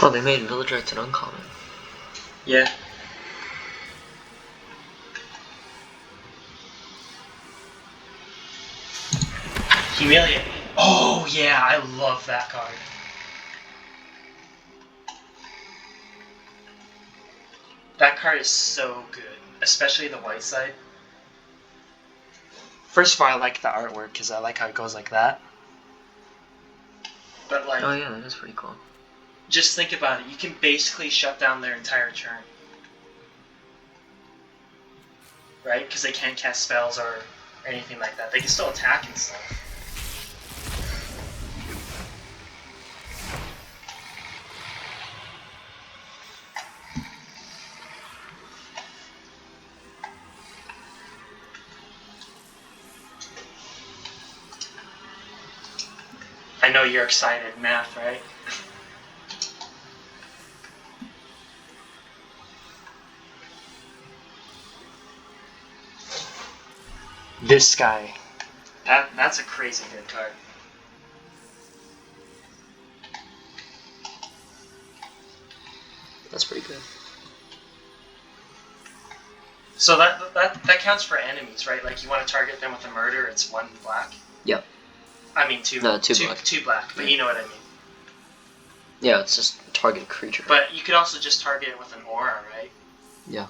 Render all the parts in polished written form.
Oh, they made Villagerites an uncommon. Yeah. Humiliate. Oh yeah, I love that card. That card is so good, especially the white side. First of all, I like the artwork because I like how it goes like that. But like, oh yeah, that is pretty cool. Just think about it. You can basically shut down their entire turn, right? Because they can't cast spells or anything like that. They can still attack and stuff. I know you're excited, math, right? This guy. That's a crazy good card. That's pretty good. So that counts for enemies, right? Like you want to target them with a murder, it's 1 black. Yep. I mean two black. 2 black, but you know what I mean. Yeah, it's just target a creature. But you could also just target it with an aura, right? Yeah.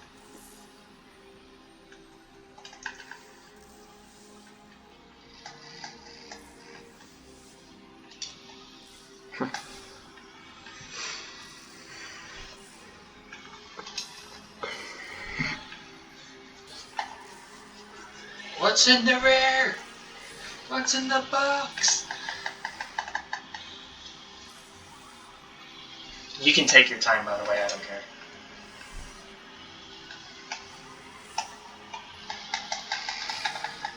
What's in the rare? What's in the box? You can take your time, by the way, I don't care.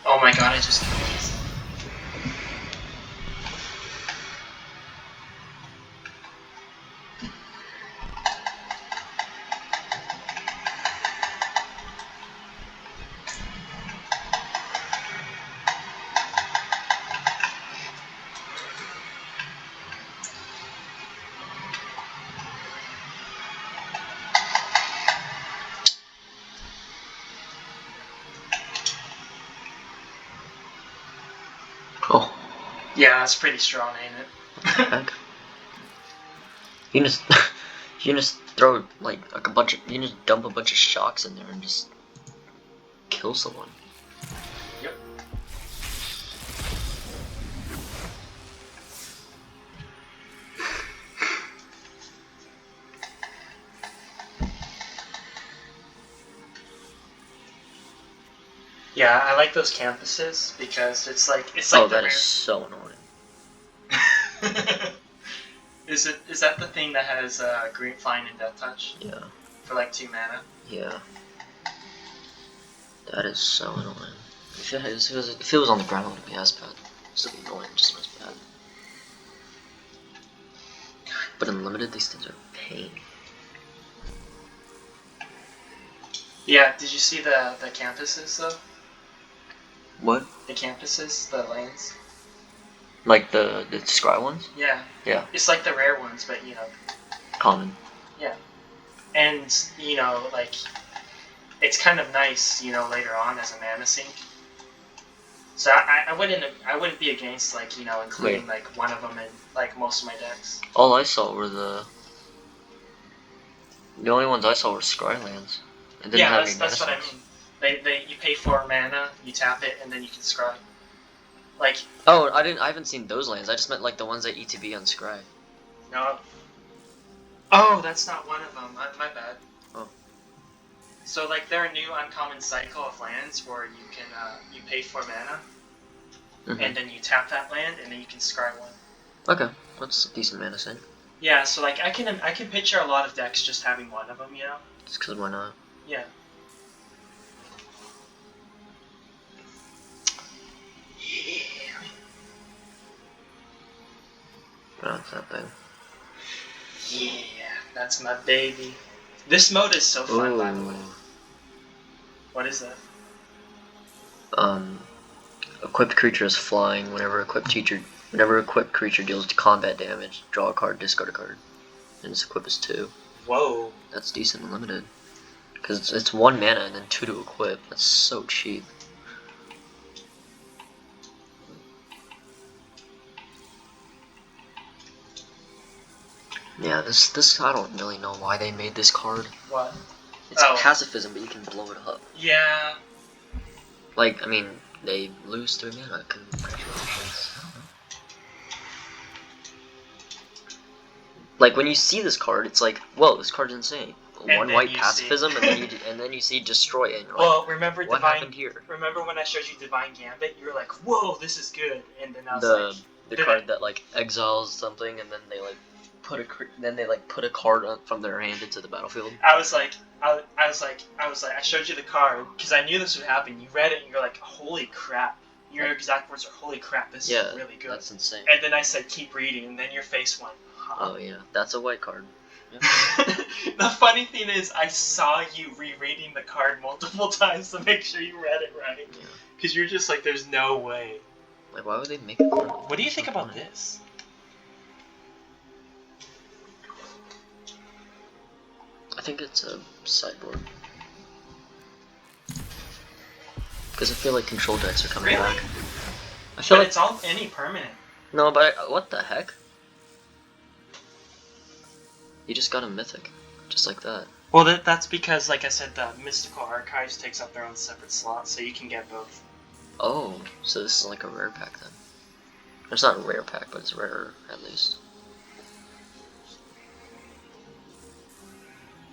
Oh my god, I just killed this. Oh. Yeah, that's pretty strong, ain't it? Heck. You can just you can just throw like a bunch of you can just dump a bunch of shocks in there and just kill someone. Yep. Yeah, I like those campuses because it's like oh, the that rare... is so annoying. Is that the thing that has green flying and death touch? Yeah. For like 2 mana? Yeah. That is so annoying. If it was on the ground, it wouldn't be as bad. It'd still be annoying, just not as bad. But in limited, these things are a pain. Yeah, did you see the campuses though? What? The campuses, the lands? Like the scry ones? Yeah. Yeah. It's like the rare ones, but you know. Common. Yeah. And, you know, like, it's kind of nice, you know, later on as a mana sink. So I wouldn't be against, like, you know, including like one of them in like most of my decks. All I saw were the only ones I saw were scry lands. It didn't have any that's what I mean. You pay 4 mana, you tap it, and then you can scry. Like. Oh, I haven't seen those lands. I just meant like the ones that ETB on scry. No. Oh, that's not one of them. My bad. Oh. So like they're a new uncommon cycle of lands where you can you pay 4 mana, and then you tap that land, and then you can scry 1. Okay, that's a decent mana sink. Yeah, so like I can picture a lot of decks just having one of them, you know. Just because why not? Yeah. Pronounce that thing. Yeah, that's my baby. This mode is so fun, by the way. What is that? Equipped creature is flying. Whenever equipped creature deals combat damage, draw a card, discard a card. and its equip is 2. Whoa. That's decent and limited. Because it's 1 mana and then 2 to equip. That's so cheap. Yeah, this I don't really know why they made this card. What? It's pacifism, but you can blow it up. Yeah. Like, I mean, they lose 3 mana. Congratulations. I don't know. Like, when you see this card, it's like, whoa, this card's insane. And 1 white pacifism, and then you see destroy it. And you're well, like, remember what happened here? Remember when I showed you Divine Gambit? You were like, whoa, this is good. And then I was the card that like exiles something, and then they like put a card from their hand into the battlefield. I showed you the card because I knew this would happen. You read it and you're like, holy crap. Your exact words are, holy crap, this is really good. That's insane. And then I said, keep reading, and then your face went, huh? Oh yeah, that's a white card. Yep. The funny thing is, I saw you rereading the card multiple times to make sure you read it right. Because you're just like, there's no way. Like, why would they make it? What do you think about this? I think it's a sideboard. Because I feel like control decks are coming back. I feel but like it's all any permanent. No, but what the heck? You just got a mythic, just like that. Well, that's because, like I said, the Mystical Archives takes up their own separate slot, so you can get both. Oh, so this is like a rare pack then. It's not a rare pack, but it's rarer, at least.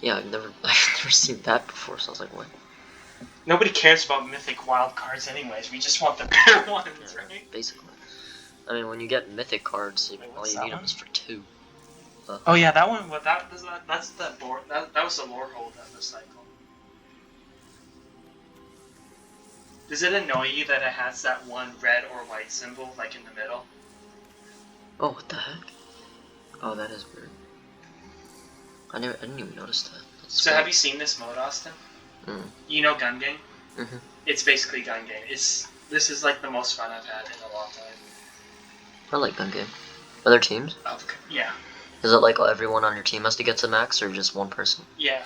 Yeah, I've never seen that before, so I was like, what? Nobody cares about mythic wild cards anyways, we just want the rare ones, right? Basically. I mean, when you get mythic cards, all you need them is for 2. Oh yeah, that one. What that's the lore. That was the lore hold of the cycle. Does it annoy you that it has that one red or white symbol like in the middle? Oh, what the heck? Oh, that is weird. I didn't even notice that. So have you seen this mode, Austin? Mm. You know Gun Game? Mm-hmm. It's basically Gun Game. This is like the most fun I've had in a long time. I like Gun Game. Other teams? Yeah. Is it like everyone on your team has to get to max, or just one person? Yeah.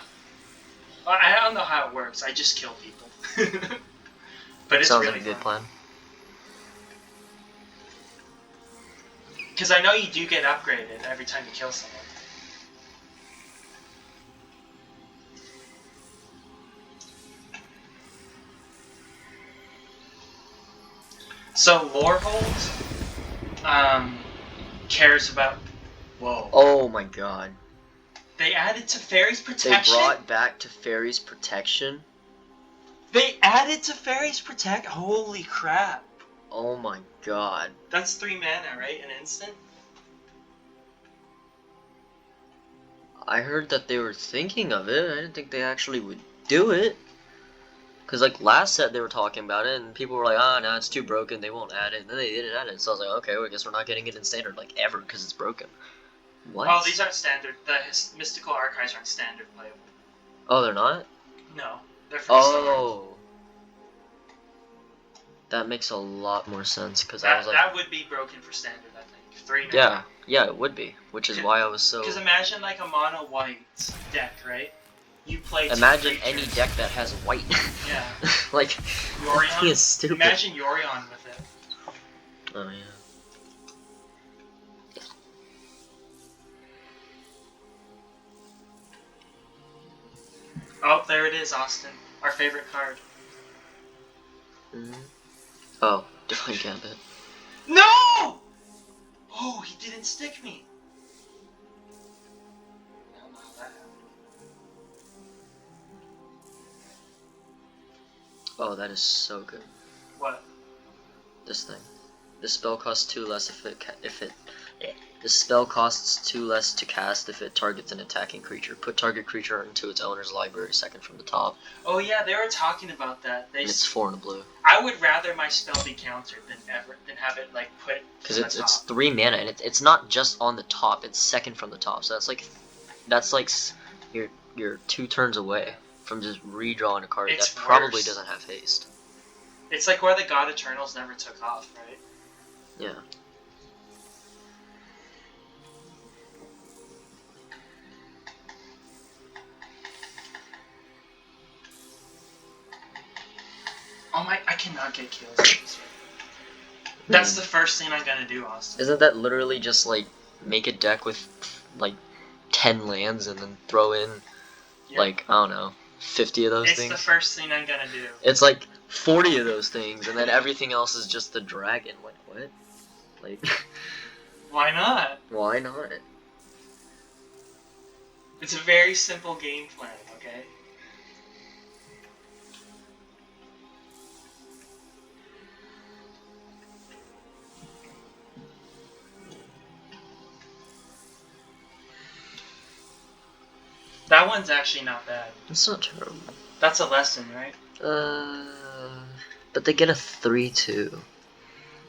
Well, I don't know how it works. I just kill people. But it's sounds really like a good fun. plan. Because I know you do get upgraded every time you kill someone. So Lorehold cares about. Whoa. Oh my god. They added Teferi's Protection? They brought back Teferi's Protection? They added Teferi's Protect? Holy crap. Oh my god. That's 3 mana, right? An instant? I heard that they were thinking of it. I didn't think they actually would do it. Because, like, last set they were talking about it, and people were like, oh, no, it's too broken, they won't add it. And then they didn't add it, so I was like, okay, well, I guess we're not getting it in standard, like, ever, because it's broken. What? Oh, these aren't standard. The Mystical Archives aren't standard playable. Oh, they're not? No. They're for Oh. That makes a lot more sense, because I was like... That would be broken for standard, I think. 3 mana. Yeah, yeah, it would be, which is why I was so... Because imagine, like, a mono-white deck, right? You play Imagine any deck that has white. Yeah. Like, Yorion. is stupid. Imagine Yorion with it. Oh, yeah. Oh, there it is, Austin. Our favorite card. Mm-hmm. Oh, Divine Gambit. No! Oh, he didn't stick me. I don't know how that happened. Oh, that is so good. What? This thing. This spell costs 2 less This spell costs 2 less to cast if it targets an attacking creature. Put target creature into its owner's library, second from the top. Oh yeah, they were talking about that. And it's 4 in a blue. I would rather my spell be countered than have it like put. Because it's 3 mana, and it's not just on the top. It's second from the top. So that's like you're 2 turns away from just redrawing a card that probably doesn't have haste. It's like where the God Eternals never took off, right? Yeah. Oh my! I cannot get kills with this one. That's the first thing I'm gonna do, Austin. Isn't that literally just like make a deck with like 10 lands and then throw in like I don't know 50 of those It's things? the first thing I'm gonna do. It's like 40 of those things, and then everything else is just the dragon. Like what? Like Why not? why not? It's a very simple game plan, okay? That one's actually not bad. It's not terrible. That's a lesson, right? But they get a 3/2.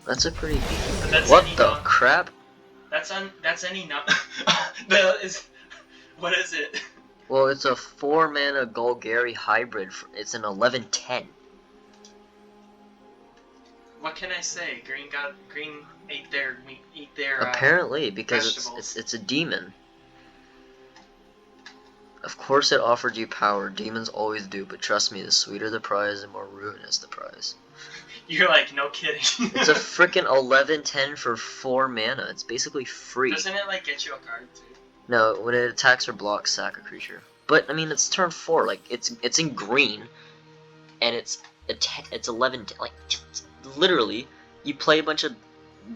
That's a pretty But that's what any the non- crap? That's any not. What is it? Well, it's a 4-mana Golgari hybrid. It's an 11/10. What can I say? Green ate their Apparently, because vegetables. it's a demon. Of course it offered you power. Demons always do, but trust me, the sweeter the prize, the more ruinous the prize. You're like, no kidding. It's a freaking 11/10 for 4 mana. It's basically free. Doesn't it like get you a card too? No, when it attacks or blocks, sack a creature. But I mean, it's turn 4. Like it's in green, and it's 11. Like literally, you play a bunch of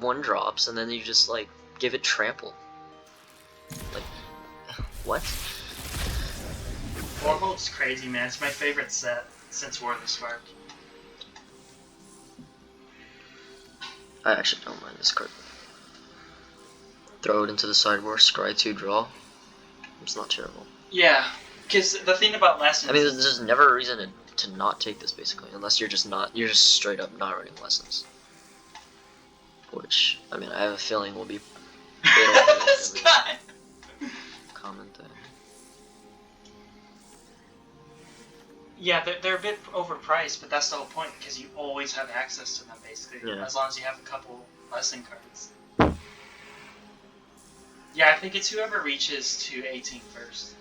1-drops, and then you just like give it trample. Like what? Warhold's crazy, man. It's my favorite set since War of the Spark. I actually don't mind this card. Throw it into the sideboard, scry 2, draw. It's not terrible. Yeah, because the thing about lessons. I mean, there's never a reason to not take this basically, unless you're just straight up not running lessons. Which I mean, I have a feeling will be. This guy. Common thing. Yeah, they're a bit overpriced, but that's the whole point because you always have access to them basically, Yeah. as long as you have a couple lesson cards. Yeah, I think it's whoever reaches to 18 first.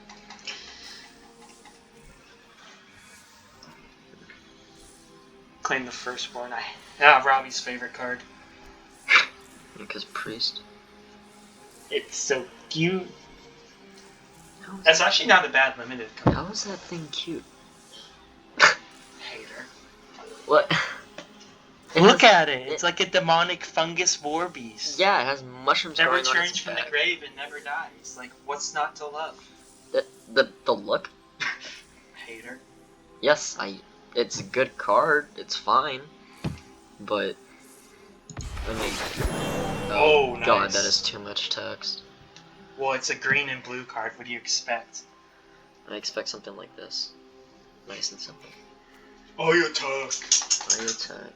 Claim the firstborn. Robbie's favorite card. Because priest. It's so cute. That's actually not a bad limited card. How is that thing cute? Hater. What? Look at it. It's like a demonic fungus war beast. Yeah, it has mushrooms That growing on returns its from back. the grave and never dies. Like, what's not to love? The look? Hater. Yes, it's a good card. It's fine, but I mean, Oh, God, nice. that is too much text. Well, it's a green and blue card. What do you expect? I expect something like this, nice and simple. Oh, you attack. I attack.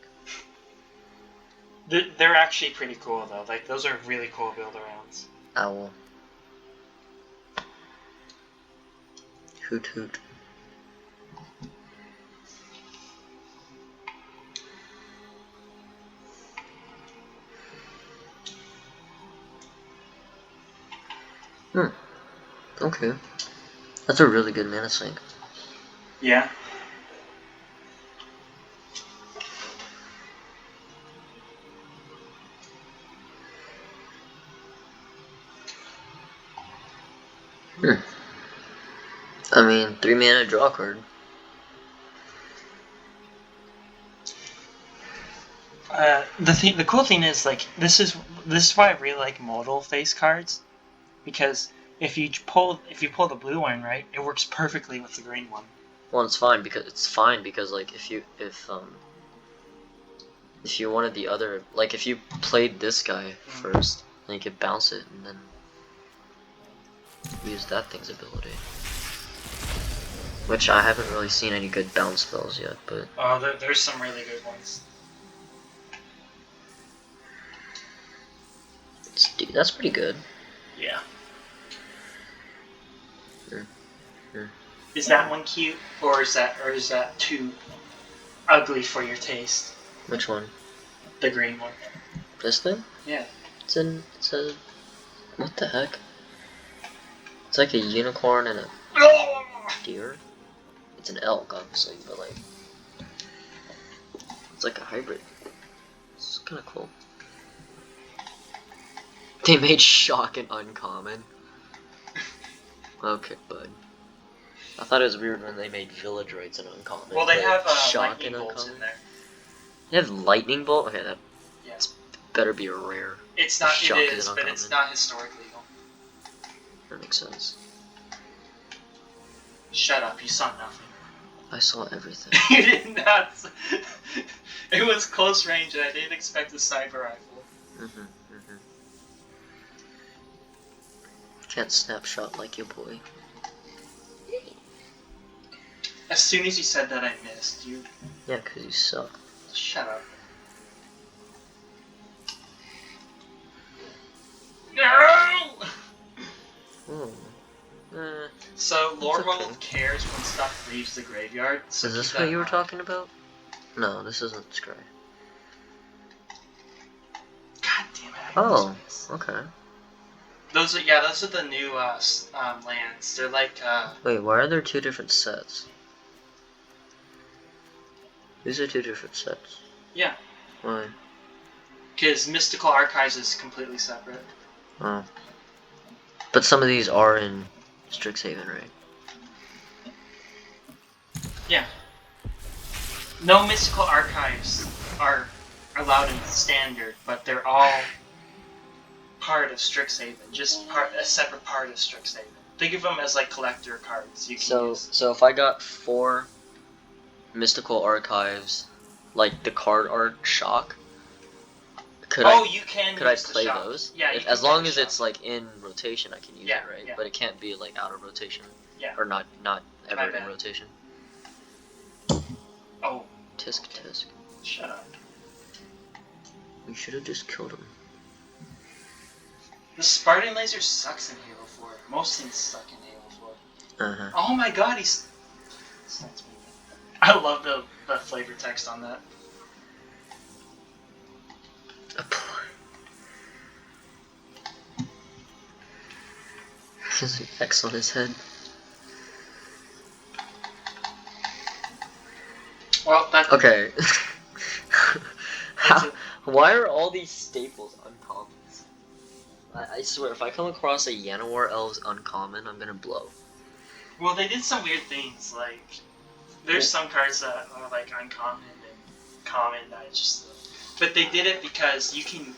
They're actually pretty cool though. Like those are really cool build arounds. Owl. Hoot hoot. Okay. That's a really good mana sink. Yeah. I mean, 3 mana draw card. The cool thing is like this is why I really like modal face cards, because if you pull the blue one right, it works perfectly with the green one. Well, it's fine because like if you wanted the other, like if you played this guy first, then you could bounce it and then use that thing's ability. Which I haven't really seen any good bounce spells yet, but Oh, there's some really good ones. that's pretty good. Yeah. Hmm. Is that one cute, or is that too ugly for your taste? Which one? The green one. This thing? Yeah. It's a what the heck? It's like a unicorn and a deer. It's an elk, obviously, but like It's like a hybrid. It's kind of cool. They made shock an uncommon. Okay, bud. I thought it was weird when they made village rights an uncommon. Well, they have shock lightning an bolts uncommon in there. They have lightning bolt. Okay, that Yeah. better be a rare. It's not. Shock It is is, an but it's uncommon. not historic legal. That makes sense. Shut up! You saw nothing. I saw everything. You did not. It was close range, and I didn't expect a sniper rifle. Can't snapshot like your boy. As soon as you said that, I missed you. Yeah, because you suck. Shut up. No! So, Lord okay. Wolf cares when stuff leaves the graveyard. So Is this keep what that you were in mind. talking about? No, this isn't Scry. God damn it! I Oh, almost missed. okay. Those are the new lands. They're like Wait, why are there two different sets? These are two different sets. yeah, Why? because Mystical Archives is completely separate. Oh. But some of these are in Strixhaven, right? Yeah. No Mystical Archives are allowed in Standard, but they're all part of Strixhaven. Just a separate part of Strixhaven. Think of them as like collector cards you can use. So if I got 4 Mystical Archives, like the card art shock, could you can I use the play shop. those? Yeah, If, you can as play long the as shop. it's like in rotation, I can use Yeah, it, right? yeah. But it can't be like out of rotation. Yeah. Or not My ever in bad. rotation. Oh, Tisk okay. tisk. Shut up. We should have just killed him. The Spartan laser sucks in Halo 4. Most things suck in Halo 4. Uh-huh. Oh my god, he's... I love the flavor text on that. There's an X on his head. Well, that... Okay. That's Why are all these staples uncommons? I swear, if I come across a Yanowar Elves uncommon, I'm gonna blow. Well, they did some weird things, like... There's some cards that are, like, uncommon and common that I just... But they did it because you can...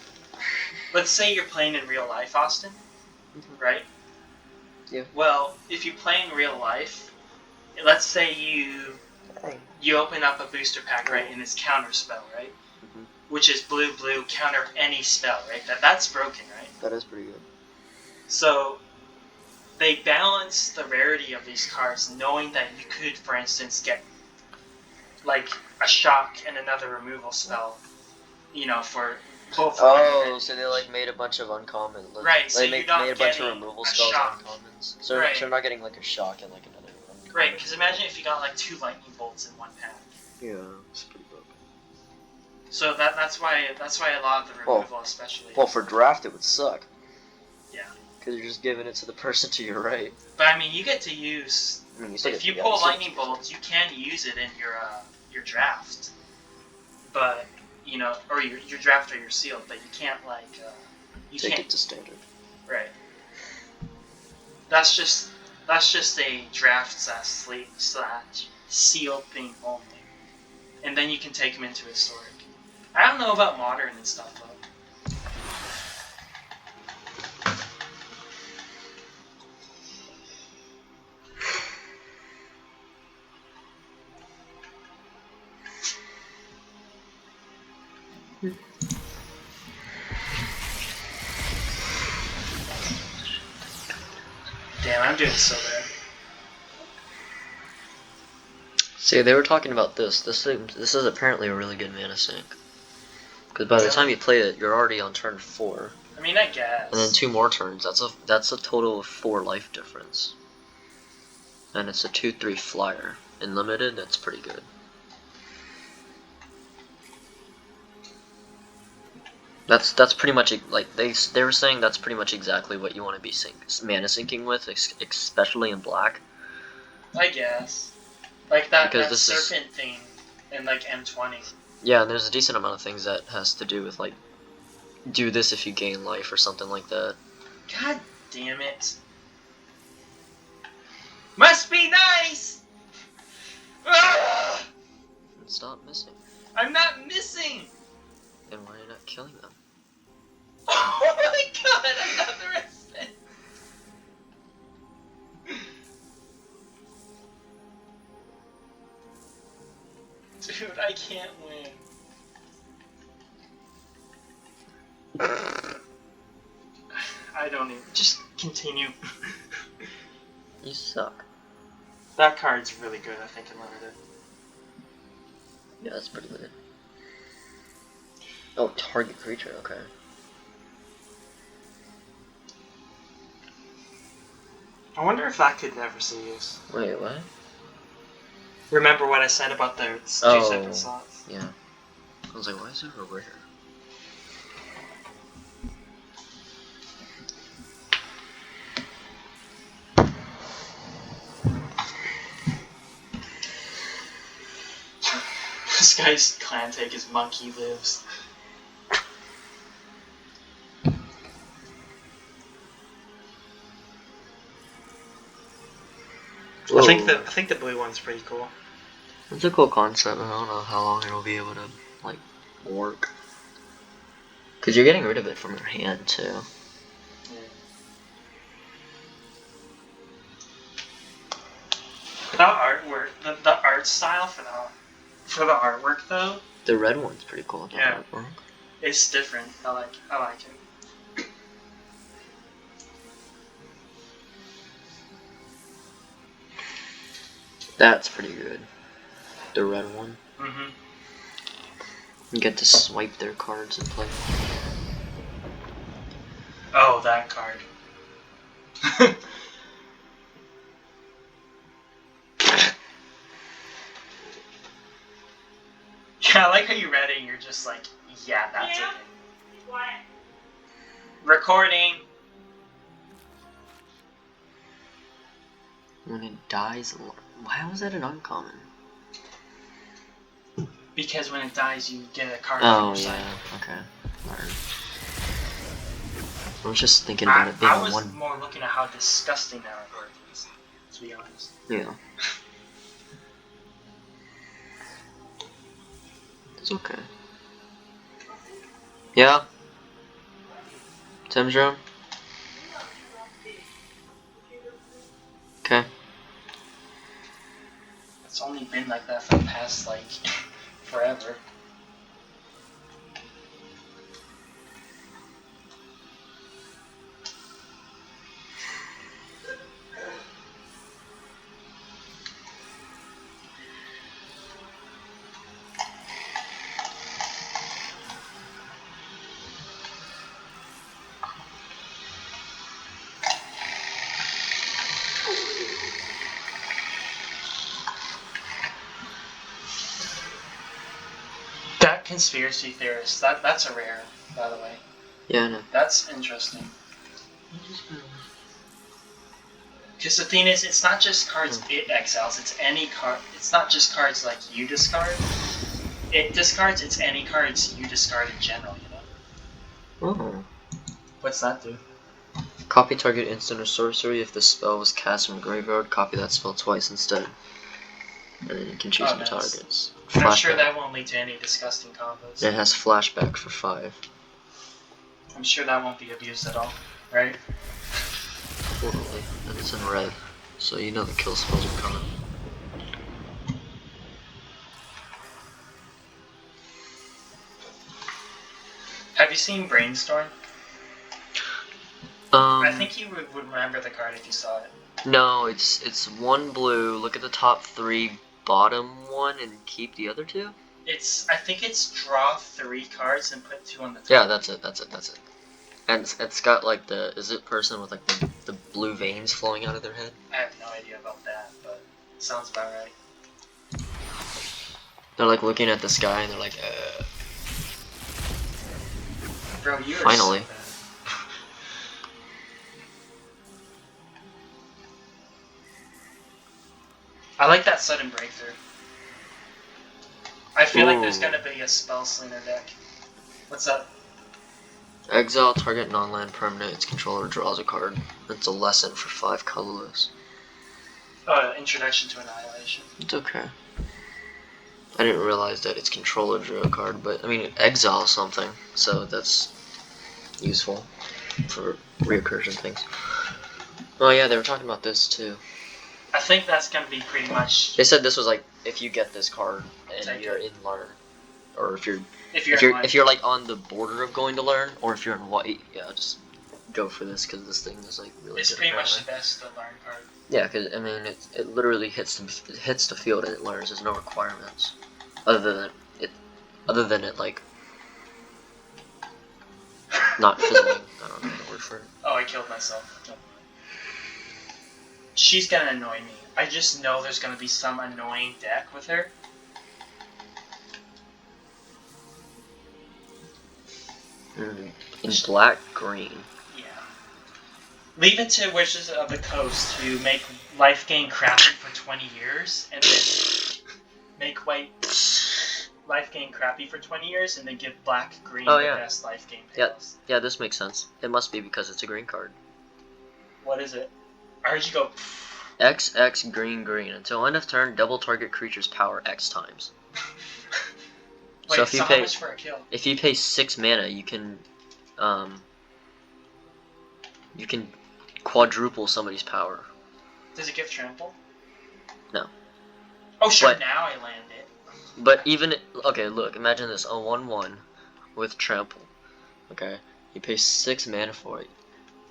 Let's say you're playing in real life, Austin, right? Yeah. Well, if you play in real life, let's say you open up a booster pack, right, and it's counter spell, right? Mhm. Which is blue, counter any spell, right? That's broken, right? That is pretty good. So they balance the rarity of these cards, knowing that you could, for instance, get like a shock and another removal spell, you know, for both. Oh, so they like made a bunch of uncommon. Right, so They you're made not a bunch of getting removal a spells shock. uncommons. So Right. they're not getting like a shock and like another uncommon. Right, because imagine if you got like 2 lightning bolts in one pack. Yeah, it's pretty broken. So that's why a lot of the removal, especially. Well, for draft it would suck. Yeah. Because you're just giving it to the person to your right. But I mean, you get to use. I mean, you still If get- you yeah, pull still lightning get- bolts, you can use it in your draft. But you know, or your draft or your sealed, but you can't like you Take can't. it to standard. Right. That's just a draft slash sealed thing only, and then you can take them into historic. I don't know about modern and stuff though. Damn, I'm doing so bad. See, they were talking about this. This is apparently a really good mana sink. Because by the time you play it, you're already on turn 4, I mean, I guess. and then 2 more turns. That's a total of 4 life difference. And it's a 2/3 flyer. In limited, that's pretty good. That's pretty much like they were saying that's pretty much exactly what you want to be mana sinking with, especially in black. I guess. Like that Because this is- serpent thing in like M20. Yeah, and there's a decent amount of things that has to do with like do this if you gain life or something like that. God damn it. Must be nice! Ah! And stop missing. I'm not missing! And why are you not killing them? Oh my god, another ascent! Dude, I can't win. I don't even. Just continue. You suck. That card's really good, I think, in limited. Yeah, that's pretty good. Oh, target creature, okay. I wonder if that could never see use. Wait, what? Remember what I said about the 2 separate slots? Yeah. I was like, why is there a rare? This guy's clan take is Monkey Lives. Whoa. I think the blue one's pretty cool. It's a cool concept, but I don't know how long it'll be able to, like, work. Because you're getting rid of it from your hand, too. Yeah. The artwork, the art style for the artwork though. The red one's pretty cool. Yeah. Artwork. It's different. I like it. That's pretty good. The red one. Mm-hmm. You get to swipe their cards and play. Oh, that card. Yeah, I like how you read it and you're just like, yeah, that's it. What? Recording. When it dies, why was that an uncommon? Because when it dies, you get a card Oh, from your side. yeah, okay. Alright. I was just thinking about it being I was one. more looking at how disgusting that artwork is, to be honest. Yeah. It's okay. Yeah? Tim's room? Okay. It's only been like that for the past, like, forever. That conspiracy theorist, that's a rare, by the way. Yeah, I know. That's interesting. Because the thing is, it's not just cards it exiles, it's any card. It's not just cards like you discard. It discards, it's any cards you discard in general, you know? Oh. What's that do? Copy target instant or sorcery. If the spell was cast from a graveyard, copy that spell twice instead. And then you can choose new targets. I'm sure that won't lead to any disgusting combos. It has flashback for 5. I'm sure that won't be abused at all, right? Totally. And it's in red, so you know the kill spells are coming. Have you seen Brainstorm? I think you would remember the card if you saw it. No, it's 1 blue. Look at the top 3, bottom 1, and keep the other 2. I think it's draw 3 cards and put 2 on the top. Yeah, that's it. And it's got like is it person with like the blue veins flowing out of their head? I have no idea about that, but it sounds about right. They're like looking at the sky and they're like, Bro, you're finally. so bad. I like that sudden breakthrough. I feel like there's Ooh. gonna be a spell slinger deck. What's up? Exile target non-land permanent. Its controller draws a card. It's a lesson for 5 colorless. Oh, Introduction to Annihilation. It's okay. I didn't realize that its controller drew a card, but I mean, it exiles something, so that's useful for reoccursion things. Oh yeah, they were talking about this too. I think that's gonna be pretty much. They said this was like if you get this card and Take you're it. in learn, or if you're If if you're like on the border of going to learn, or if you're in white, yeah, just go for this because this thing is like really it's good. pretty much the apparently. best to learn card. Yeah, because I mean, it literally hits the field and it learns. There's no requirements other than it like not fizzling. I don't know the word for it. Oh, I killed myself. She's gonna annoy me. I just know there's gonna be some annoying deck with her. In black green. Yeah. Leave it to Wizards of the Coast to make life gain crappy for 20 years, and then make white life gain crappy for 20 years, and then give black green the best life gain payoffs. Yeah, this makes sense. It must be because it's a green card. What is it? I heard you go. XX green green. Until end of turn, double target creature's power X times. Wait, so if you how much for a kill? If you pay 6 mana, you can quadruple somebody's power. Does it give trample? No. Oh sure, now I land it. But even okay, look, imagine this: a 1/1 with trample. Okay, you pay 6 mana for it,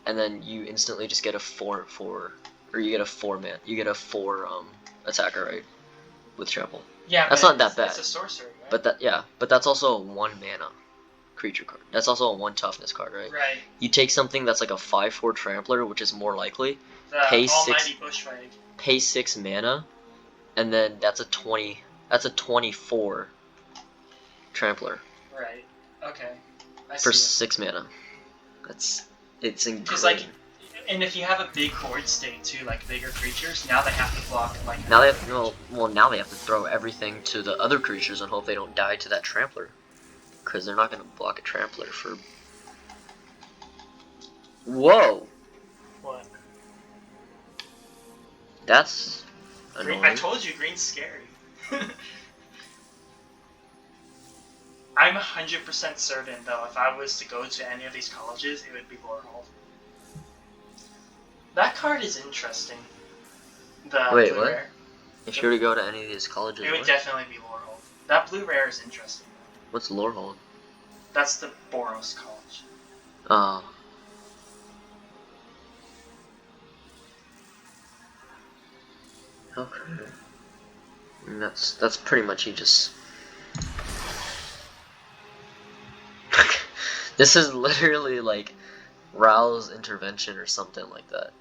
and then you instantly just get a 4/4, or you get a 4 man, you get a 4 attacker, right? With trample. Yeah, that's not that bad. It's a sorcery, right? But that's also a 1 mana creature card. That's also a 1 toughness card, right? Right. You take something that's like a 5/4 trampler, which is more likely. The pay Almighty Bushwag. Pay 6 mana, and then that's a 20. That's a 24 trampler. Right. Okay. For 6 mana. It's incredible. Because like, and if you have a big board state too, like bigger creatures, now they have to block like. Now they have now they have to throw everything to the other creatures and hope they don't die to that trampler, because they're not gonna block a trampler for. Whoa. What? That's annoying. I told you, green's scary. I'm 100% certain, though, if I was to go to any of these colleges, it would be Lorehold. That card is interesting. The Wait, blue what? rare. If you were to go to any of these colleges, It would definitely be Lorehold. That blue rare is interesting. What's Lorehold? That's the Boros college. Oh. Okay. And that's pretty much you just. This is literally like Rao's intervention or something like that.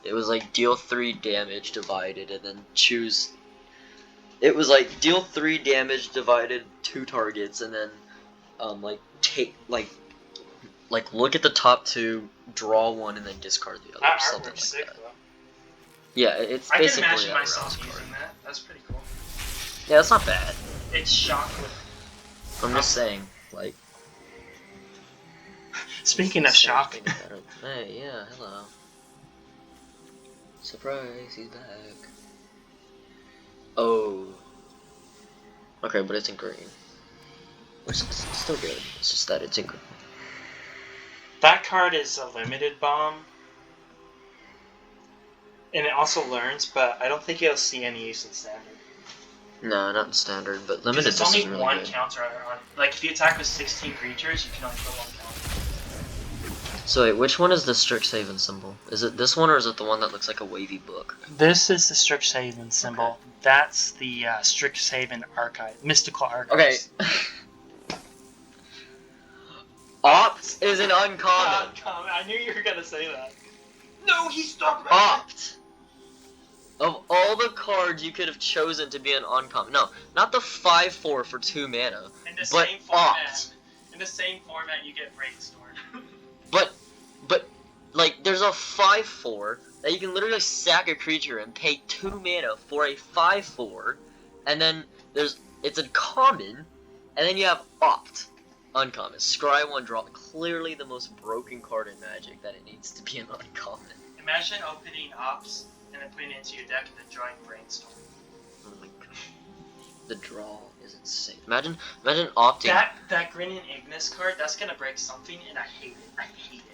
It was like deal 3 damage divided and then choose. It was like deal 3 damage divided 2 targets and then take look at the top 2, draw 1 and then discard the other. That something artwork's like sick, that. though. Yeah, it's I can basically imagine a myself Rao's using card. that. That's pretty cool. Yeah, that's not bad. It's shock with. I'm just saying, like. Speaking of shock. Hey, yeah, hello. Surprise, he's back. Oh. Okay, but it's in green. Which is still good. It's just that it's in green. That card is a limited bomb. And it also learns, but I don't think you'll see any use in standard. No, not in standard, but limited. It's only really one good. counter on. Like if you attack with 16 creatures, you can only put 1 counter. So wait, which one is the Strixhaven symbol? Is it this one or is it the one that looks like a wavy book? This is the Strixhaven symbol. Okay. That's the Strixhaven archive, mystical archive. Okay. Opt is an uncommon. I knew you were gonna say that. No, he's stuck. Opt. Of all the cards you could have chosen to be an uncommon, no, not the 5/4 for 2 mana, but Opt. In the same format, you get Brainstorm. But like, there's a 5/4 that you can literally sack a creature and pay 2 mana for a 5/4 and then it's a common, and then you have Opt, uncommon. Scry 1 draw, clearly the most broken card in Magic that it needs to be an uncommon. Imagine opening Ops and then putting it into your deck and then drawing Brainstorm. Oh my god. The draw is insane. Imagine opting. That Grinning Ignis card, that's gonna break something, and I hate it. I hate it.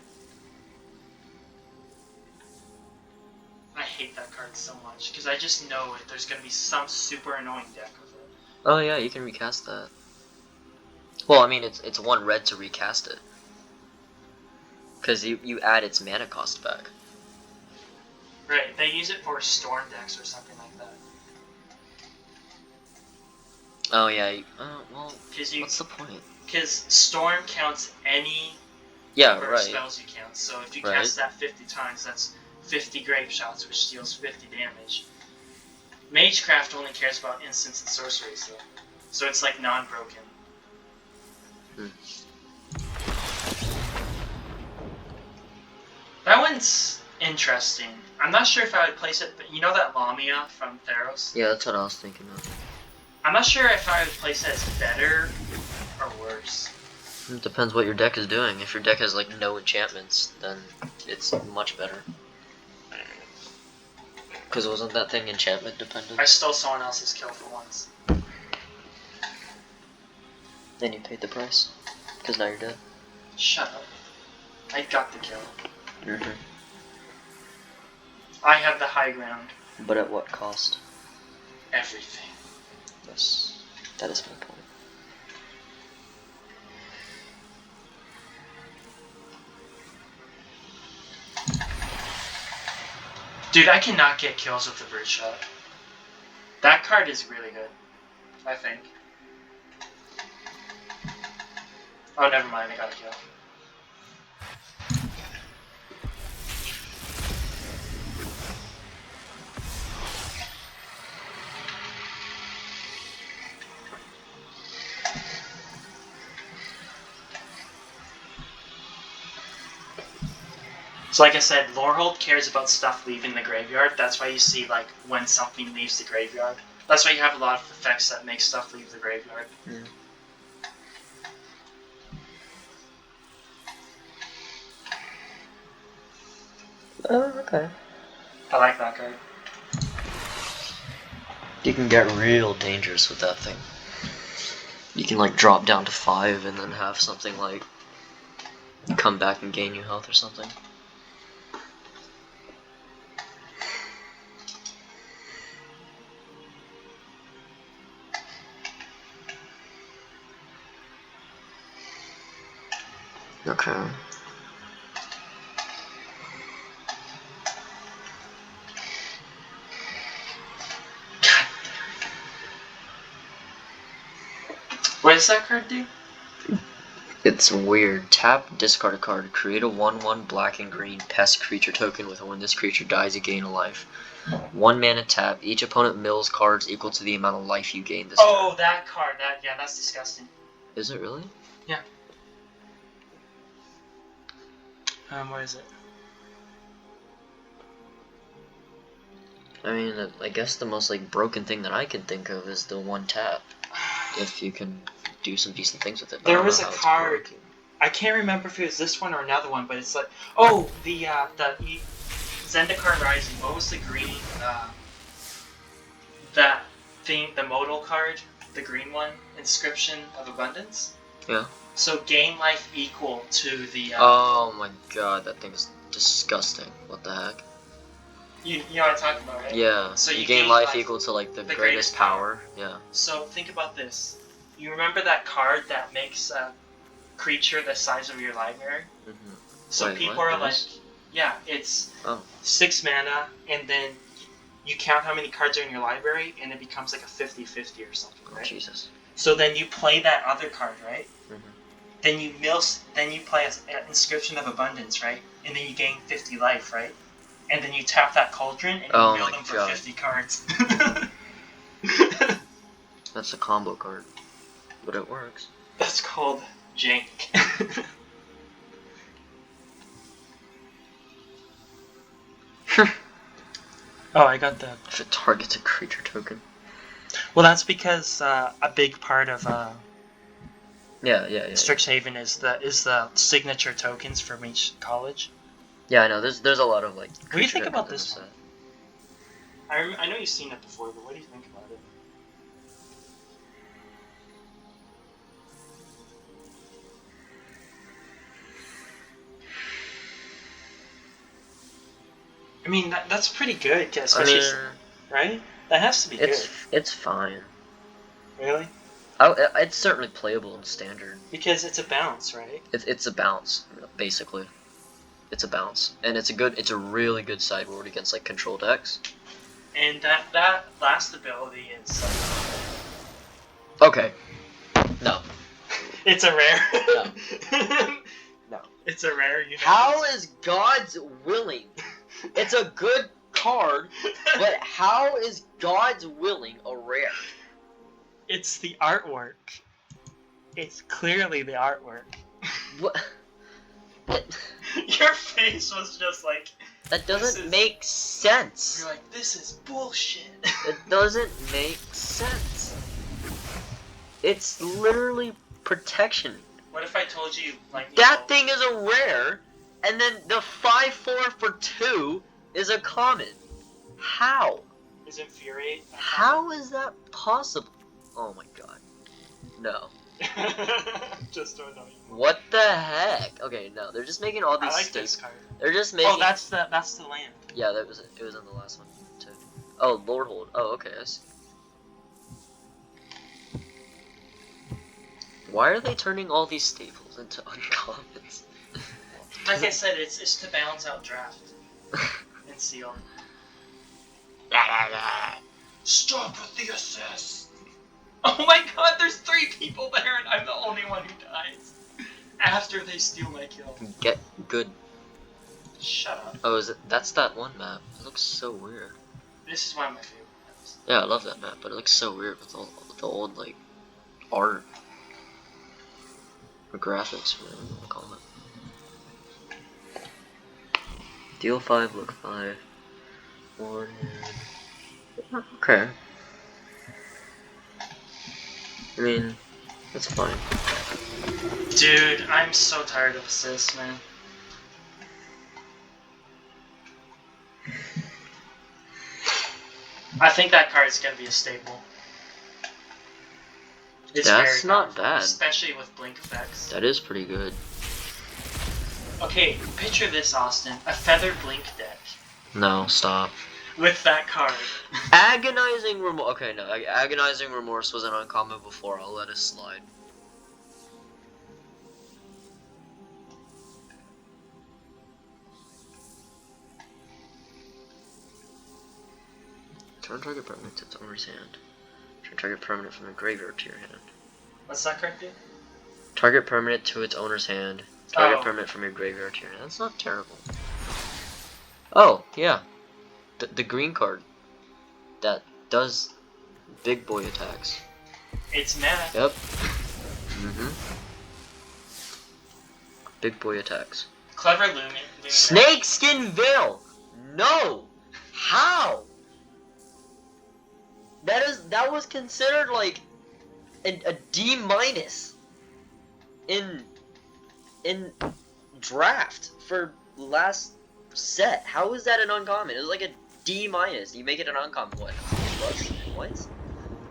I hate that card so much because I just know there's gonna be some super annoying deck with it. Oh yeah, you can recast that. Well, I mean, it's 1 red to recast it. Because you add its mana cost back. Right, they use it for Storm decks or something like that. Oh yeah, well, what's the point? Because Storm counts any number of spells you count. So if you cast that 50 times, that's 50 Grave Shots, which deals 50 damage. Magecraft only cares about instants and sorceries, though. So it's like non-broken. That one's interesting. I'm not sure if I would place it, but you know that Lamia from Theros? Yeah, that's what I was thinking of. I'm not sure if I would place it as better or worse. It depends what your deck is doing. If your deck has like no enchantments, then it's much better. Because wasn't that thing enchantment dependent? I stole someone else's kill for once. Then you paid the price. Because now you're dead. Shut up. I got the kill. Mm-hmm. I have the high ground. But at what cost? Everything. Yes. That is my point. Dude, I cannot get kills with the Bird Shot. That card is really good, I think. Oh, never mind, I got a kill. So like I said, Lorehold cares about stuff leaving the graveyard. That's why you see like when something leaves the graveyard. That's why you have a lot of effects that make stuff leave the graveyard. Yeah. Oh, okay. I like that card. You can get real dangerous with that thing. You can like drop down to 5 and then have something like come back and gain you health or something. Okay. What does that card do? It's weird. Tap, discard a card. Create a 1/1 black and green pest creature token with when this creature dies you gain a life. 1 mana tap. Each opponent mills cards equal to the amount of life you gain this Oh, turn. that card. Yeah, that's disgusting. Is it really? Yeah. What is it? I mean, I guess the most like broken thing that I can think of is the 1 tap. If you can do some decent things with it. There was a card. I can't remember if it was this one or another one, but it's like, oh, the Zendikar Rising. What was the green? That thing, the modal card, the green one, Inscription of Abundance. Yeah. So gain life equal to the. Oh my god, that thing is disgusting. What the heck? You know what I'm talking about, right? Yeah. So you gain life equal to like the greatest power. Yeah. So think about this. You remember that card that makes a creature the size of your library? Mm-hmm. So Wait, people what? are like, yeah, it's Oh. 6 mana, and then you count how many cards are in your library, and it becomes like a 50-50 or something, right? Oh, Jesus. So then you play that other card, right? Mm-hmm. Then you play an Inscription of Abundance, right? And then you gain 50 life, right? And then you tap that Cauldron, and you mill them for 50 cards. That's a combo card. But it works. That's called jank. Oh, I got that. If it targets a creature token. Well, that's because a big part of Yeah. Strixhaven is the signature tokens from each college. Yeah, I know. There's a lot of like. What do you think creature about tokens this in one? set. I know you've seen it before, but what do you think about it? I mean, that's pretty good, especially, right? That has to be good. It's fine. Really? It's certainly playable in standard. Because it's a bounce, right? It's a bounce, basically. It's a bounce, and it's a really good sideboard against like control decks. And that last ability is. Okay. No. It's a rare. No. No. It's a rare. How is God's Willing? It's a good card, but how is God's Willing a rare? It's the artwork. It's clearly the artwork. What? Your face was just like... That doesn't make sense. You're like, this is bullshit. It doesn't make sense. It's literally protection. What if I told you, like... That thing is a rare, and then the 5/4 for 2 is a common. How? Is Infuriate? How is that possible? Oh my god. No. Just don't know you. What the heck? Okay, no, they're just making all these I like this card. They're just making... Oh, that's the land. Yeah, it was in the last one too. Oh, Lord Hold. Oh, okay, I see. Why are they turning all these staples into uncommons? Like I said, it's to balance out draft and seal. Stop with the assist! Oh my god, there's 3 people there and I'm the only one who dies. After they steal my kill. Get good. Shut up. Oh, is it? That's that one map. It looks so weird. This is one of my favorite maps. Yeah, I love that map, but it looks so weird with all the old like art or graphics, whatever you want to call it. Deal 5, look 5. 1. Okay. I mean, that's fine. Dude, I'm so tired of assists, man. I think that card is gonna be a staple. It's That's very not powerful, bad. especially with blink effects. That is pretty good. Okay, picture this, Austin. A feather blink deck. No, stop. With that card. Agonizing Remorse. Okay, no. Agonizing Remorse was an uncommon before. I'll let it slide. Turn target permanent to its owner's hand. Turn target permanent from the graveyard to your hand. What's that card do? Target permanent to its owner's hand. Target Oh. permanent from your graveyard to your hand. That's not terrible. Oh, yeah. The green card. That does big boy attacks. It's mana. Yep. Big boy attacks. Clever Lumen. Snakeskin Veil! No! How? That was considered like a D minus in draft for last set. How is that an uncommon? It was like a D minus. You make it an uncommon. What? What?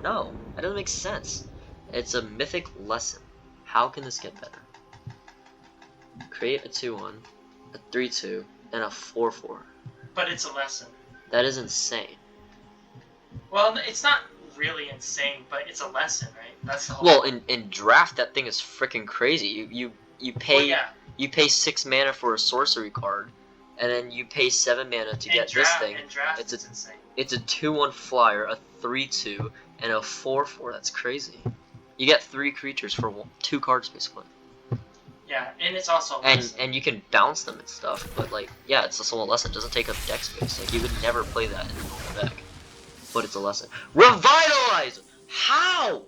No, that doesn't make sense. It's a mythic lesson. How can this get better? Create a 2/1, a 3/2, and a 4/4. But it's a lesson. That is insane. Well, it's not really insane, but it's a lesson, right? That's the whole. Well, in draft, that thing is freaking crazy. You pay Well, yeah. you pay 6 mana for a sorcery card, and then you pay 7 mana to get this thing. In draft, It's it's insane. It's a 2/1 flyer, a 3/2, and a 4/4. That's crazy. You get 3 creatures for 2 cards basically. Yeah, and it's also a lesson. And you can bounce them and stuff, but like, yeah, it's a solo lesson. It doesn't take up deck space. Like, you would never play that in the normal deck. But it's a lesson. Revitalize! How?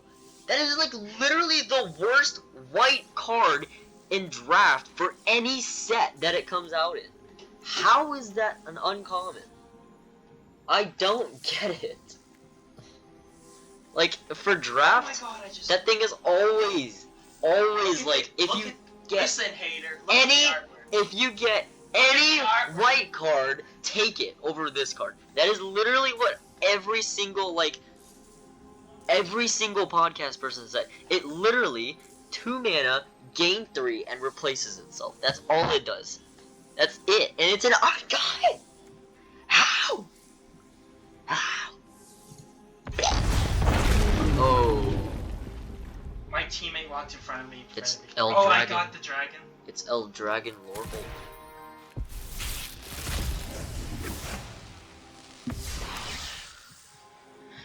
That is like literally the worst white card in draft for any set that it comes out in. How is that an uncommon? I don't get it. Like for Oh my draft, god, I just... that thing is always like if Look you at, get listen, hater. Look any at the artwork. if you get Look at any the artwork. white card, take it over this card. That is literally what every single podcast person said. It literally 2 mana, gain 3, and replaces itself. That's all it does. That's it. And it's an God! How? How? Oh. My teammate walked in front of me. It's Friendly. El Oh, Dragon. I got the dragon. It's El Dragon Lorble.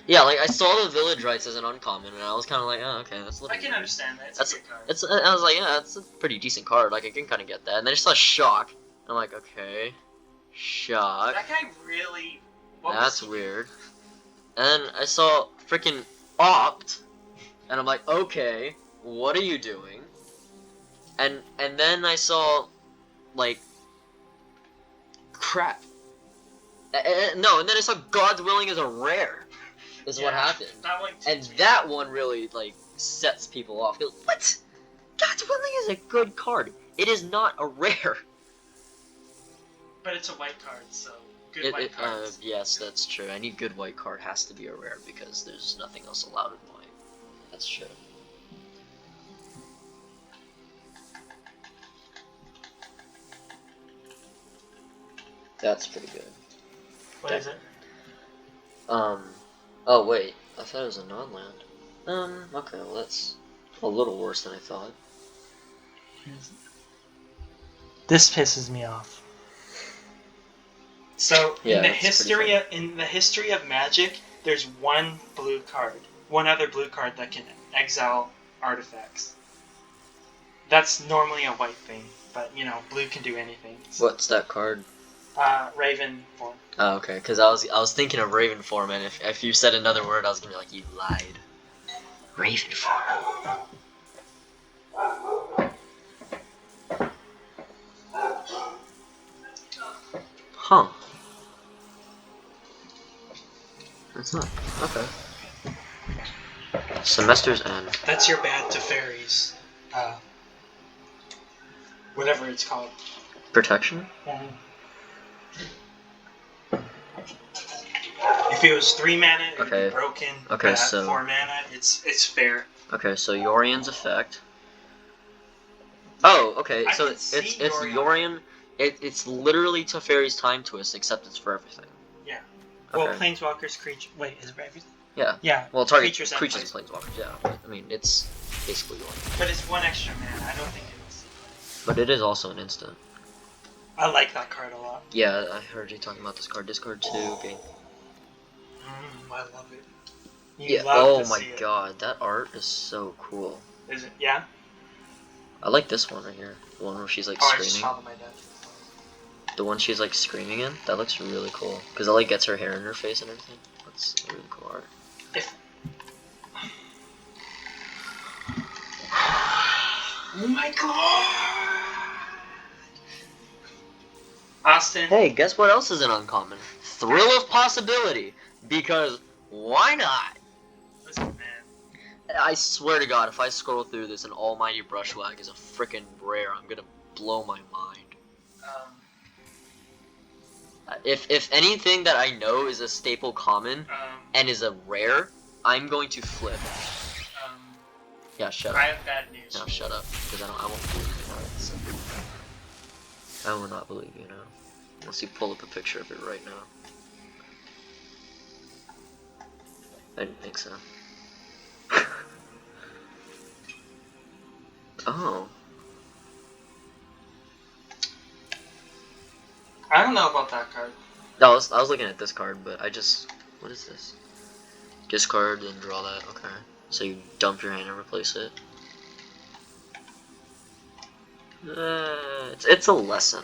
Yeah, like I saw the Village Rites as an uncommon, and I was kind of like, oh, okay, that's a little I can weird. understand that. It's That's a good card. I was like, yeah, that's a pretty decent card. Like I can kind of get that. And then I saw Shock. And I'm like, okay, Shock. That guy really... That's weird. And then I saw freaking Opt, and I'm like, okay, what are you doing? And then I saw like crap. No, and then I saw God's Willing as a rare. Is what happened. That one And that one really like sets people off. Goes, what? God's Willing is a good card. It is not a rare. But it's a white card, so good white cards. Yes, that's true. Any good white card has to be a rare because there's nothing else allowed in white. That's true. That's pretty good. What is it? Oh wait, I thought it was a non-land. Okay, well that's a little worse than I thought. This pisses me off. So Yeah, in the that's history of Magic, there's one other blue card that can exile artifacts. That's normally a white thing, but you know, blue can do anything. So, What's that card? Raven form. Oh, okay, because I was thinking of Raven form, and if you said another word, I was gonna be like, you lied. Raven form. Huh. That's not okay. Semester's end. That's your bad to fairies. Whatever it's called. Protection? Mm-hmm. If it was 3 mana, it would be broken. Okay, but so 4 mana, it's fair. Okay, so Yorian's effect. Oh, okay, so it's Yorian. It's literally Teferi's Time Twist, except it's for everything. Yeah. Okay. Well, Planeswalker's creature. Wait, is it for everything? Yeah. Yeah. Well, target creatures and Planeswalkers. Yeah. I mean, it's basically Yorian. But it's 1 extra mana. I don't think it is. But it is also an instant. I like that card a lot. Yeah, I heard you talking about this card. Discard 2. Okay. I love it. Yeah. Oh my god, that art is so cool. Is it? Yeah. I like this one right here. The one where she's like I just screaming. followed my dad. The one she's like screaming in. That looks really cool because it like gets her hair in her face and everything. That's a really cool art. Oh my god! Austin. Hey, guess what else is an uncommon? Thrill of Possibility. Because why not? Listen, man. I swear to God, if I scroll through this and Almighty Brushwhack is a freaking rare, I'm gonna blow my mind. If anything that I know is a staple common and is a rare, I'm going to flip. Yeah, shut up. I have bad news. No, shut up, because I won't believe you now. I will not believe you now. Unless you pull up a picture of it right now. I didn't think so. Oh. I don't know about that card. No, I was looking at this card, but I just... What is this? Discard and draw that. Okay. So you dump your hand and replace it. It's a lesson.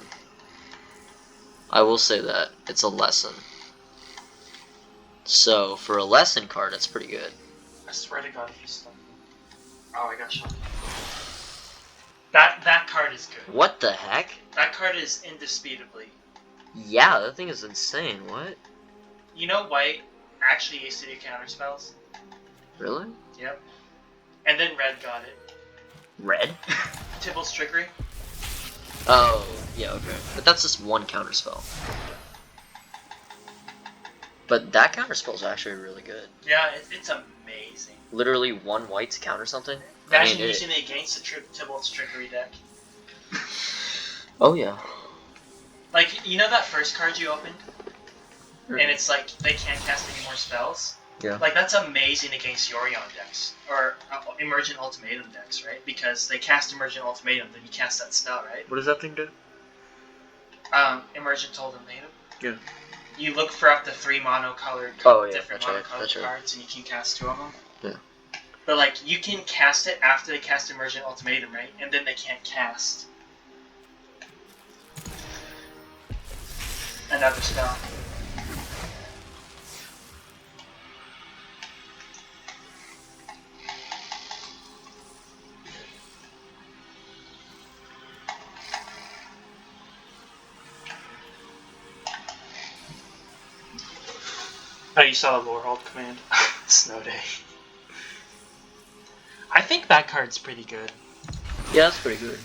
I will say that. It's a lesson. So, for a lesson card, that's pretty good. I swear to God, if you stuck me. Oh, I got shot. That card is good. What the heck? That card is indisputably. Yeah, that thing is insane. What? You know white actually used to do counter spells? Really? Yep. And then red got it. Red? Tybalt's Trickery. Oh, yeah, okay. But that's just one counterspell. But that counterspell is actually really good. Yeah, it's amazing. Literally one white to counter something. Imagine using it against the Tybalt's Trickery deck. Oh yeah. Like, you know that first card you opened? Mm-hmm. And it's like, they can't cast any more spells? Yeah. Like, that's amazing against Yorion decks. Or Emergent Ultimatum decks, right? Because they cast Emergent Ultimatum, then you cast that spell, right? What does that thing do? Emergent Ultimatum. Yeah. You look for up to 3 mono-colored different mono-colored cards, and you can cast 2 of them. Yeah. But, like, you can cast it after they cast Emergent Ultimatum, right? And then they can't cast another spell. Oh, you saw the Lorehold command? Snow Day. I think that card's pretty good. Yeah, that's pretty good.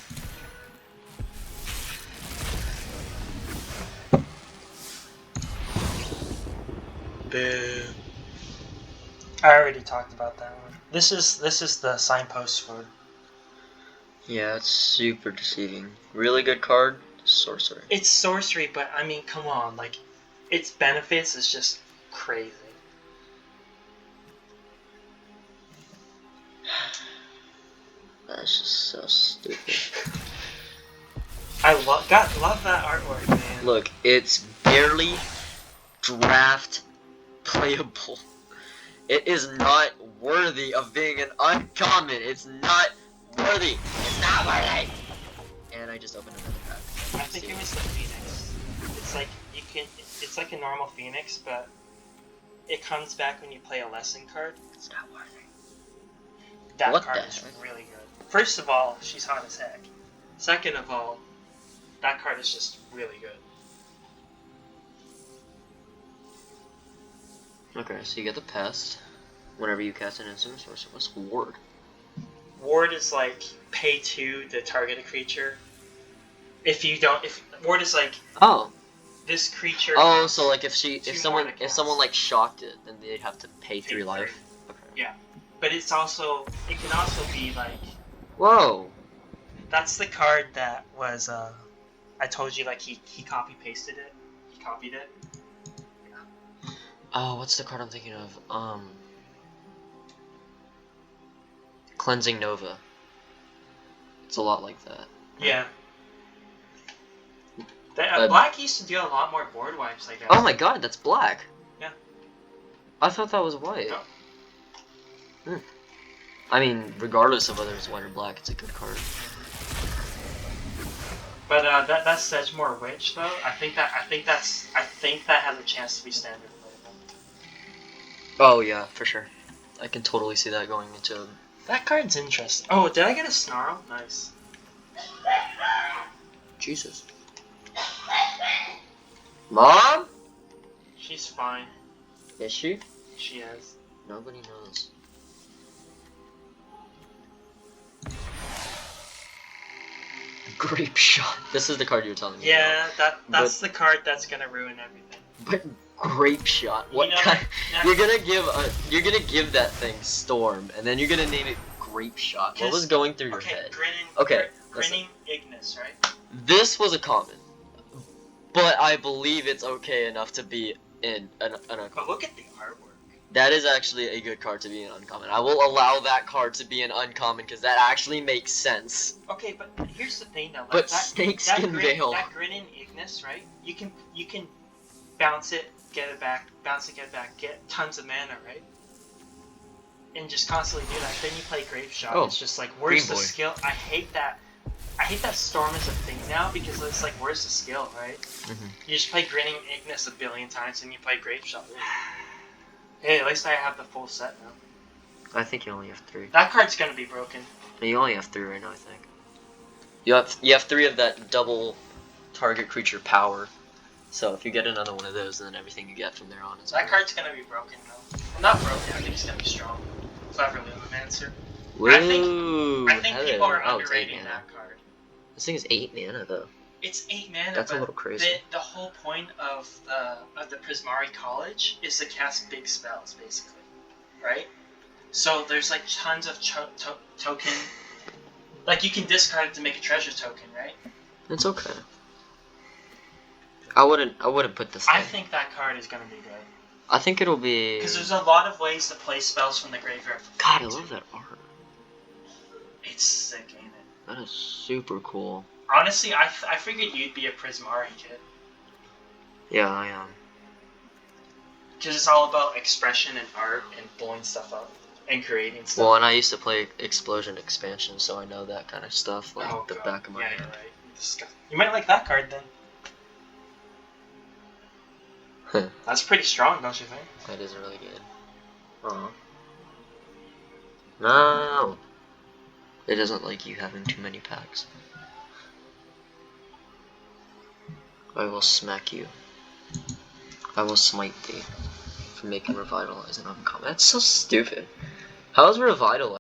Boo. I already talked about that one. This is the signpost sword. Yeah, it's super deceiving. Really good card, sorcery. It's sorcery, but I mean, come on, like, its benefits is just crazy. That's just so stupid. I love that artwork, man. Look, it's barely draft playable. It is not worthy of being an uncommon. It's not worthy. It's not worthy. And I just opened another pack. I think it was the Phoenix. It's like it's like a normal Phoenix, but it comes back when you play a lesson card. It's not worthy. That What card the is heck? really good. First of all, she's hot as heck. Second of all, that card is just really good. Okay, so you get the pest. Whenever you cast an instant sorcery, what's ward? Ward is like pay 2 to target a creature. If ward is like Oh. this creature. Oh, so like if someone like shocked it, then they'd have to pay 3 life. Okay. Yeah, but it can also be like. Whoa. That's the card that was I told you, like, he copy pasted it. He copied it. Oh, what's the card I'm thinking of? Cleansing Nova. It's a lot like that. Yeah. Black used to do a lot more board wipes, I guess. Oh my god, that's black. Yeah. I thought that was white. No. I mean, regardless of whether it's white or black, it's a good card. But that Sedgemoor Witch though, I think that has a chance to be standard playable. Oh yeah, for sure. I can totally see that going into. That card's interesting. Oh, did I get a Snarl? Nice. Jesus. Mom? She's fine. Is she? She is. Nobody knows. Grape Shot. This is the card you were telling me Yeah, that's the card that's gonna ruin everything. But Grape Shot. What You know, kind? You're gonna give that thing Storm, and then you're gonna name it Grape Shot. What was going through your head? Grinning Ignis, right? This was a common, but I believe it's okay enough to be in an uncommon. But look at the artwork. That is actually a good card to be an uncommon. I will allow that card to be an uncommon because that actually makes sense. Okay, but here's the thing though. Like But Snakeskin Veil. That Grinning Ignis, right? You can bounce it, get it back, bounce it, get it back, get tons of mana, right? And just constantly do that. Then you play Grape Shot. Oh, It's just like, where's the Green Boy. skill? I hate that Storm is a thing now because it's like, where's the skill, right? Mm-hmm. You just play Grinning Ignis a billion times and you play Grape Shot. Hey, at least I have the full set now. I think you only have 3. That card's gonna be broken. You only have 3 right now, I think. You have 3 of that double target creature power. So if you get another one of those, then everything you get from there on is. That card's gonna be broken though. Well, not broken. I think it's gonna be strong. Clever Lumimancer. Woo! I think people are Oh, it's 8 underrating mana. that card. This thing is 8 mana though. It's 8 mana, That's a but little crazy. the whole point of the Prismari College is to cast big spells, basically, right? So there's like tons of token. Like you can discard it to make a treasure token, right? It's okay. I wouldn't put this. I think that card is gonna be good. I think it'll be. Because there's a lot of ways to play spells from the graveyard. God, I love that art. It's sick, ain't it? That is super cool. Honestly, I figured you'd be a Prismari kid. Yeah, I am. Because it's all about expression and art and blowing stuff up and creating stuff. Well, and I used to play Explosion Expansion, so I know that kind of stuff, like the God. back of my Yeah, head. you're right. You might like that card then. That's pretty strong, don't you think? That is really good. Oh. No! It doesn't like you having too many packs. I will smack you. I will smite thee for making Revitalize an uncommon. That's so stupid. How is Revitalize